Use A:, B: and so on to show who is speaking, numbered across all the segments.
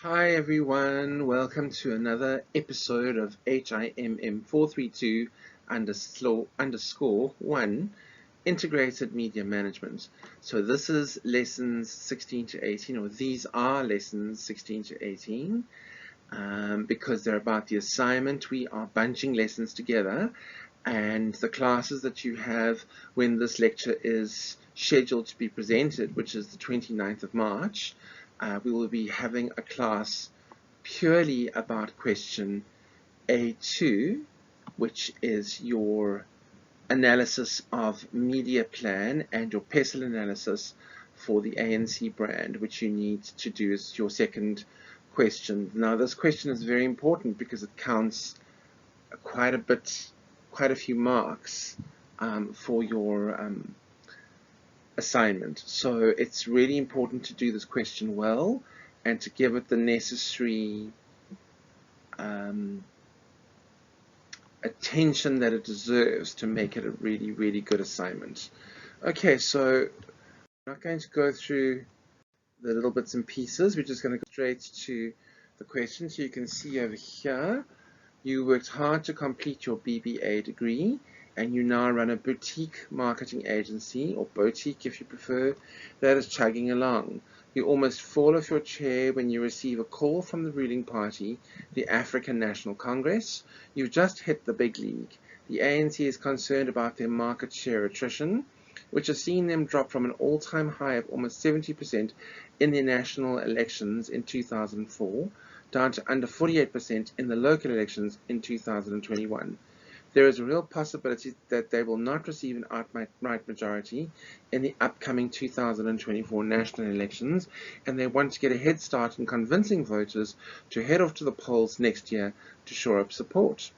A: Hi everyone, welcome to another episode of HIMM 432 underscore 1 Integrated Media Management. So this is lessons 16 to 18, or these are lessons 16 to 18. Because they're about the assignment, we are bunching lessons together, and the classes that you have when this lecture is scheduled to be presented, which is the 29th of March, we will be having a class purely about question A2, which is your analysis of media plan and your PESTLE analysis for the ANC brand, which you need to do as your second question. Now, this question is very important because it counts quite a few marks for your assignment. So it's really important to do this question well and to give it the necessary attention that it deserves to make it a really, really good assignment. Okay, so I'm not going to go through the little bits and pieces. We're just going to go straight to the question. So you can see over here, you worked hard to complete your BBA degree, and you now run a boutique marketing agency, or boutique if you prefer, that is chugging along. You almost fall off your chair when you receive a call from the ruling party, the African National Congress. You've just hit the big league. The ANC is concerned about their market share attrition, which has seen them drop from an all-time high of almost 70% in the national elections in 2004 down to under 48% in the local elections in 2021. There is a real possibility that they will not receive an outright majority in the upcoming 2024 national elections, and they want to get a head start in convincing voters to head off to the polls next year to shore up support.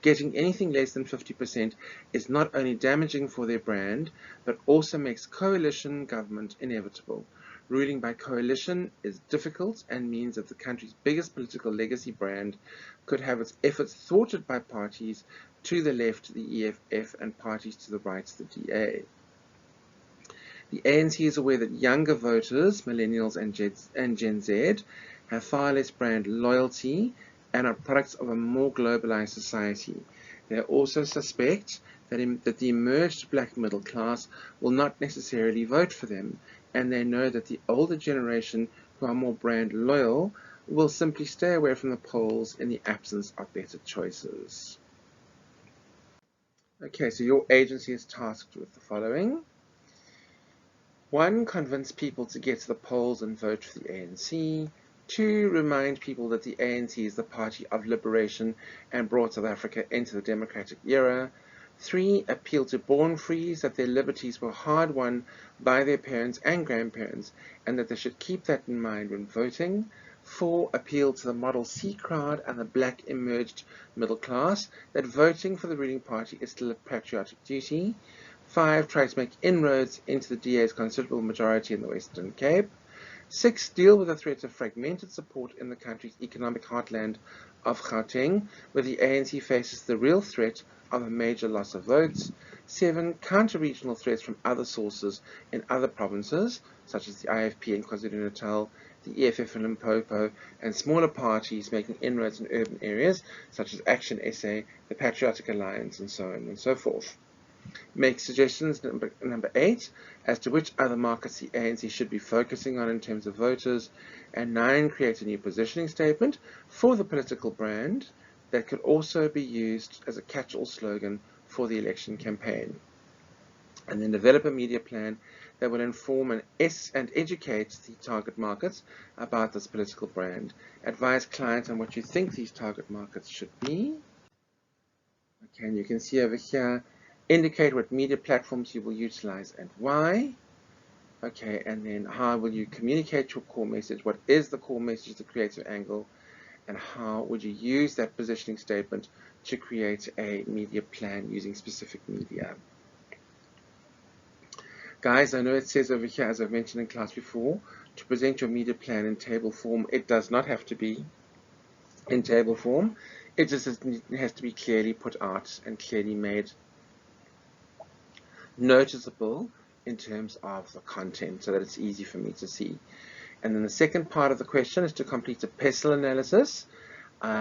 A: Getting anything less than 50% is not only damaging for their brand, but also makes coalition government inevitable. Ruling by coalition is difficult and means that the country's biggest political legacy brand could have its efforts thwarted by parties to the left, the EFF, and parties to the right, the DA. The ANC is aware that younger voters, millennials and Gen Z, have far less brand loyalty and are products of a more globalized society. They also suspect that the emerged black middle class will not necessarily vote for them, and they know that the older generation who are more brand loyal will simply stay away from the polls in the absence of better choices. Okay, so your agency is tasked with the following. 1. Convince people to get to the polls and vote for the ANC. 2. Remind people that the ANC is the party of liberation and brought South Africa into the democratic era. 3. Appeal to born-frees that their liberties were hard-won by their parents and grandparents, and that they should keep that in mind when voting. 4. Appeal to the Model C crowd and the black emerged middle class that voting for the ruling party is still a patriotic duty. 5. Try to make inroads into the DA's considerable majority in the Western Cape. 6. Deal with the threat of fragmented support in the country's economic heartland of Gauteng, where the ANC faces the real threat of a major loss of votes. 7. Counter regional threats from other sources in other provinces, such as the IFP in KwaZulu-Natal, the EFF in Limpopo, and smaller parties making inroads in urban areas, such as Action SA, the Patriotic Alliance, and so on and so forth. Make suggestions, number 8, as to which other markets the ANC should be focusing on in terms of voters. And 9, create a new positioning statement for the political brand that could also be used as a catch-all slogan for the election campaign. And then develop a media plan that will inform and educate the target markets about this political brand. Advise clients on what you think these target markets should be. Okay, and you can see over here, indicate what media platforms you will utilize and why. Okay, and then how will you communicate your core message? What is the core message, the creative angle? And how would you use that positioning statement to create a media plan using specific media? Guys, I know it says over here, as I've mentioned in class before, to present your media plan in table form. It does not have to be in table form. It just has to be clearly put out and clearly made noticeable in terms of the content so that it's easy for me to see. And then the second part of the question is to complete a PESTEL analysis.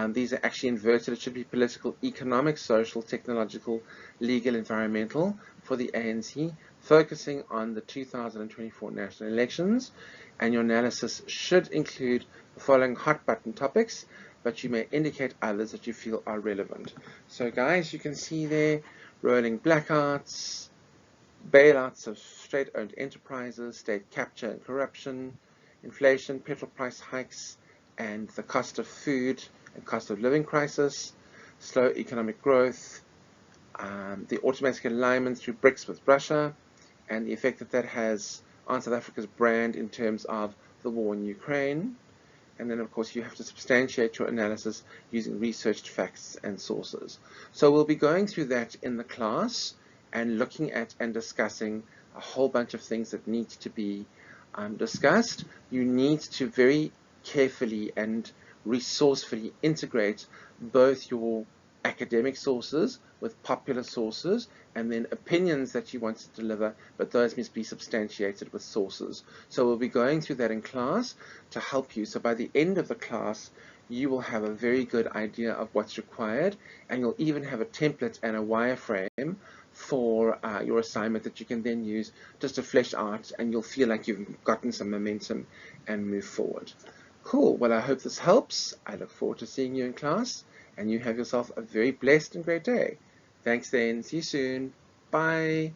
A: These are actually inverted. It should be political, economic, social, technological, legal, environmental for the ANC, focusing on the 2024 national elections. And your analysis should include the following hot button topics, but you may indicate others that you feel are relevant. So guys, you can see there, rolling blackouts, bailouts of state-owned enterprises, state capture and corruption, inflation, petrol price hikes, and the cost of food and cost of living crisis, slow economic growth, the automatic alignment through BRICS with Russia, and the effect that that has on South Africa's brand in terms of the war in Ukraine. And then, of course, you have to substantiate your analysis using researched facts and sources. So we'll be going through that in the class and looking at and discussing a whole bunch of things that need to be discussed. You need to very carefully and resourcefully integrate both your academic sources with popular sources and then opinions that you want to deliver, but those must be substantiated with sources. So we'll be going through that in class to help you. So by the end of the class, you will have a very good idea of what's required, and you'll even have a template and a wireframe for your assignment that you can then use just to flesh out, and you'll feel like you've gotten some momentum and move forward. Cool. Well, I hope this helps. I look forward to seeing you in class, and you have yourself a very blessed and great day. Thanks then. See you soon. Bye.